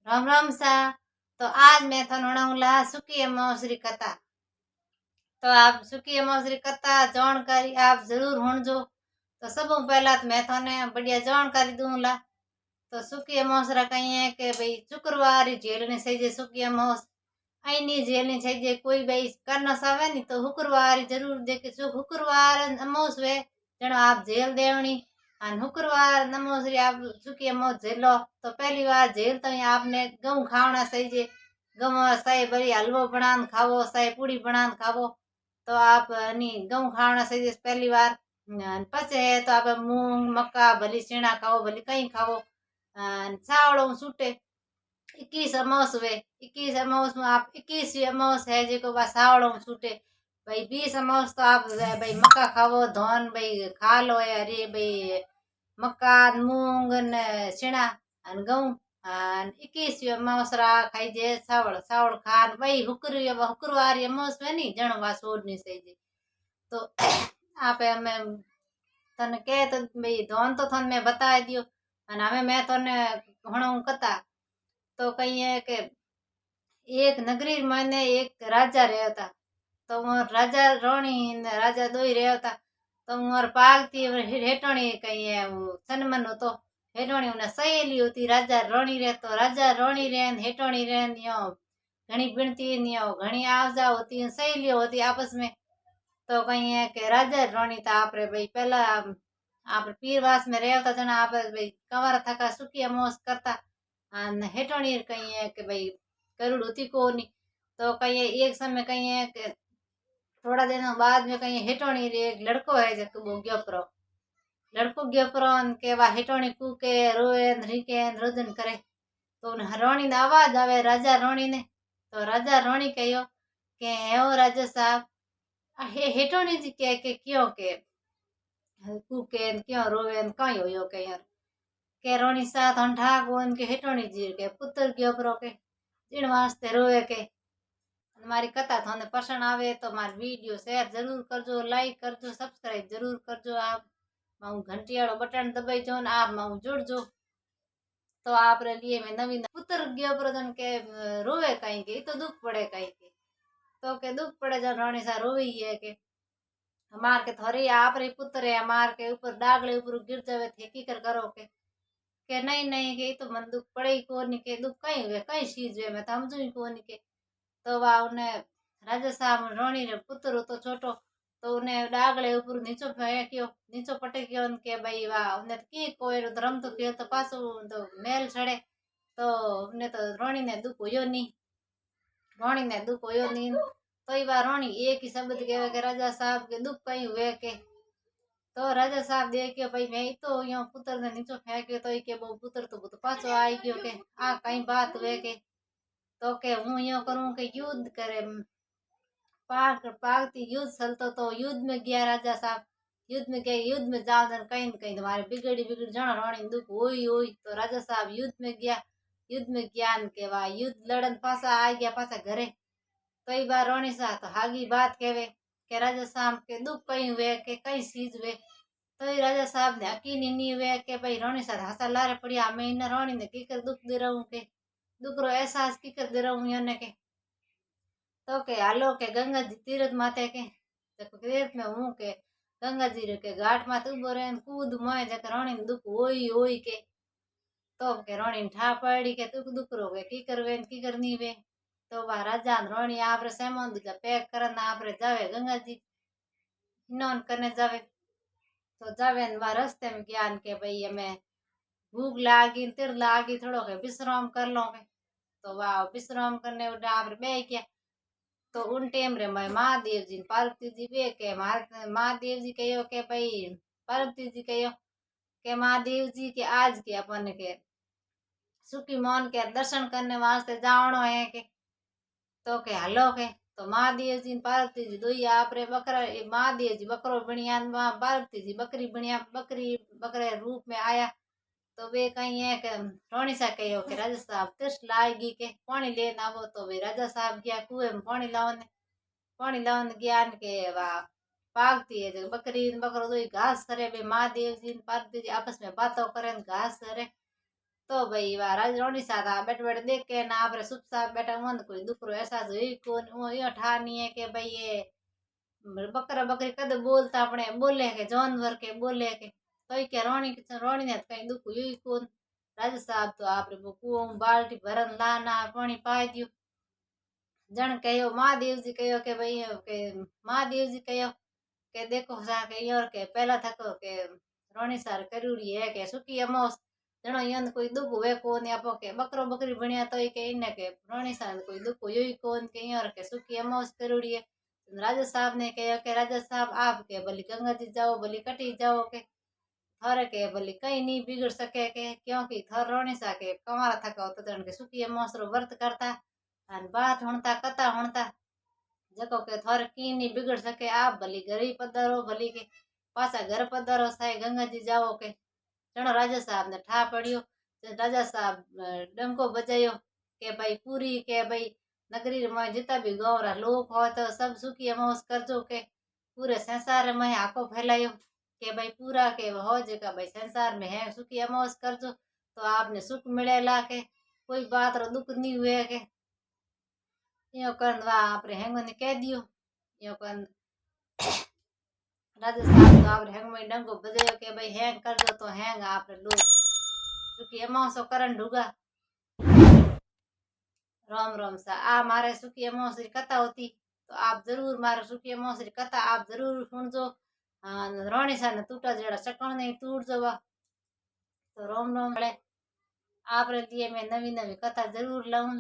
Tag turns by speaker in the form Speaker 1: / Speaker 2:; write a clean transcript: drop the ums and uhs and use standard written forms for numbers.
Speaker 1: राम राम सा। तो आज मैं थाने वणाऊंला सुकी अमावस्या कथा। तो आप सुकी अमावस्या कथा जानकारी आप जरूर होंजो। तो सब पहला तो मैं थाने बढ़िया जानकारी दूंला। तो सुकी अमावस्या कही है कि भाई शुक्रवार ही झेलनी चाहिए सुकी अमावस्या। आई नहीं झेलनी चाहिए कोई भाई करना चाहे नहीं तो शुक्रवार ही जरूर देखे शुक्रवार अमावस्या जनो आप झेल देवनी। शुक्रवार अमावस्या आप सुकी अमावस्या झेलो तो पहली बार झेलता ही आपने गेहूं खाना चाहिए। गेहूं चाहे बड़ी हलवो बना खावो चाहे पूड़ी बना खावो। तो आप गेहूं खाना चाहिए पहली बार। पचे है तो आप मूंग मक्का भली चीना खाओ भली कहीं खाओ। चावलों सूटे 21 अमावस वे 21 अमावस में आप 21 अमावस है जो सावड़ों सूटे। भाई 20 अमावस तो आप भाई मक्का खाओ धोन भाई खा लो अरे भाई मक्का मूंग ने चीना गेहूं। 21 अमावसरा खाई सावड़ सावड़ खान भाई हुकुरवार अमावस में नहीं जन वा सोडनी चाहिए। तो आप हमें तने कहे तो भाई धोन तो थन मैं बता दियो। हमें मैं तने हूँ कथा। तो कही है कि एक नगरी में एक राजा रहा था। तो वो राजा रानी राजा दो ही रहा था। तो मोर पागती हेटोणी कही है सनमन हो तो हेटोणी उन्हें सहेली होती राजा रानी रे। तो राजा रानी रे हेटोणी रे घनी बिनती घनी आव जा होती सहेली होती आपस में। तो कही है कि राजा रानी था आप भाई पहला आप पीरवास में रहता जना आप भाई कंवर थका सुखी अमोस करता। हेटोणी कही है कि भाई करुड़ होती को नहीं। तो कही है एक समय कही है कि थोड़ा दिनों बाद में कहीं हेटोणी रे एक लड़को है जो वो गयो लड़को गयो के वा हेटोणी कूके रोए रीके रोदन करे। तो रानी ने आवाज आवे राजा रानी ने। तो राजा रानी कहो के हे राजा साहब हेटोणी जी के क्यों के कूके क्यों रोवे कई हो के यार के रानी साथ हम ठाक हो इनके हेटोणी जी के पुत्र गयो परो के इन वास्ते रोवे के। हमारी कथा थाने पसंद आवे तो हमारी वीडियो शेयर जरूर करजो लाइक करजो सब्सक्राइब जरूर करजो। आप माऊ घंटी वालों बटन दबाई जो आप माऊ जुड़जो। तो आप लिए मैं नवीन पुत्र गयो प्रदन के रोवे कहीं के तो दुख पड़े कहीं के। तो के दुख पड़े जब रानी सा रोई है के हमार के थोड़ी आप रे पुत्र है हमार के ऊपर डागले ऊपर गिर जावे थे की करो के नहीं नहीं के तो मन दुख पड़े ही कोनी के दुख कहीं हुए कहीं चीज हुए मैं समझू ही कोनी के। तो वह उन्हें राजा साहब रानी रे पुत्र तो छोटो तो उन्हें डागले ऊपर नीचो फेंक्यो नीचो पटक्यो के भाई वाह उन्हें की कोई धर्म तो खेल तो पासो तो मेल चढ़े। तो उन्हें तो रानी ने दुख हुयो नहीं रानी ने दुख हुयो नहीं। तो ये बार रानी एक ही शब्द कहे के राजा साहब के दुख कहीं हुए के। तो राजा साहब देखियो भाई मैं तो यो पुत्र ने नीचो फेंक्यो तो के वो पुत्र तो बहुत पाछो आई गयो के आ कई बात हुए के। तो के हूँ यो करूँ के युद्ध करे पाक पाकती युद्ध चलतो तो युद्ध में गया राजा साहब युद्ध में गए युद्ध में जाओ जन कहीं न कहीं तुम्हारे बिगड़ी बिगड़ जाना रानी दुख होई होई। तो राजा साहब युद्ध में गया युद्ध में ज्ञान के वा युद्ध लड़न पासा आ गया पासा घरे। कई बार रानी साहब तो हागी बात कहवे के राजा साहब के दुख कहीं हुए के कई चीज हुए। तो ये राजा साहब ने यकीन नहीं हुए के भाई रानी साहब हसा लारे पड़िया मैं इन रानी ने की कर दुख दे रहा हूँ के दुख रो एहसास की कर दे रहा हूँ के। तो के हालो के गंगा जी तीरथ माते के तीरथ में हूँ के गंगा जी रे के घाट माते उबो रहे कूद मोए जक रानी दुख होई होई के। तो के रानी ठा पड़ी के दुख दुख रो के की करनी वे। तो वह राजा रानी आप सेमन दूजा पैक करन आप जावे गंगा जी स्नान करने जावे। तो जावे वह रस्ते में ज्ञान के भाई हमें भूख लागी तिर लागी थोड़ो के विश्राम कर लो के। तो वह विश्राम करने आप बैठ गया। तो उन टाइम रे मैं महादेव जी पार्वती जी वे के महादेव जी कहो के भाई पार्वती जी कहो के महादेव जी के आज के अपन के सुखी मोहन के दर्शन करने वास्ते जावनो है के। तो के हलो के तो महादेव जी पार्वती जी दो आप रे बकरा महादेव जी बकरो बनिया पार्वती जी बकरी बनिया बकरी बकरे रूप में आया। तो वे कहीं है कि रोनी सा कहो कि राजा साहब तिरस लाएगी के पानी लेना आवो। तो वे राजा साहब गया कुएं में पानी लावन ज्ञान के वाह पागती है जो बकरी बकरो तो घास करे वे महादेव जी पार्वती जी आपस में बातों करे घास करे। तो भाई वाह रोनी सा था बैठ बैठ देख के ना आपरे सुप साप बैठा हुआ कोई दुकरो ऐसा हुई कौन वो यो ठानी है कि भाई ये बकरा बकरी कद बोलता अपने बोले के जानवर के बोले के तो के रोनी ने कहीं दुख हुई कौन राजा साहब तो आपरे वो कुओं बाल्टी भरन लाना पानी पाई दियो जन कहो महादेव जी कहो के भाई के महादेव जी कहो के देखो सा के और के पहला थको के रोनी सार करूड़ी है के सुकी अमोस जणो यन कोई दुख हुए कोन आपो के बकरो बकरी बनिया तो के इने के रोनी सार कोई दुख हुई कोन के और के सुकी अमोस करूड़ी है राजा साहब ने कहो के राजा साहब आप के भली गंगा जी जाओ भली कटी जाओ के थर के भली कहीं नहीं बिगड़ सके के क्योंकि थर रोनी सा के कमारा थका तो जन के सुकी अमोस रो व्रत करता अन बात हुणता कथा हुणता जको के थोर की नहीं बिगड़ सके आप भली घर ही पधारो भली के पासा घर पधारो साई गंगा जी जाओ के जनो राजा साहब ने ठा पड़ियो राजा साहब डंको बजायो के भाई पूरी के भाई नगरी में जितना भी गाँव रा लोग हो तो सब सुखी अमोस करजो के पूरे संसार में आको फैलायो के भाई पूरा के हो जगह भाई संसार में है सुखी अमोस करजो तो आपने सुख मिलेला के कोई बात रो दुख नहीं हुए के यो कन वा आपरे हेंगो ने कह दियो यो कन राजस्थान तो आपरे हेंग में डंगो बजायो के भाई हैंग कर दो तो हैंग आपरे लोग सुखी अमावसो करन ढूगा राम राम सा आ मारे सुखी अमावस की कथा होती तो आप जरूर मारे सुखी अमावस की कथा आप जरूर सुनजो रोणी सा ने टूटा जेड़ा सकण नहीं टूट जवा तो राम राम आप लिए मैं नवी नवी कथा जरूर लाऊंगा।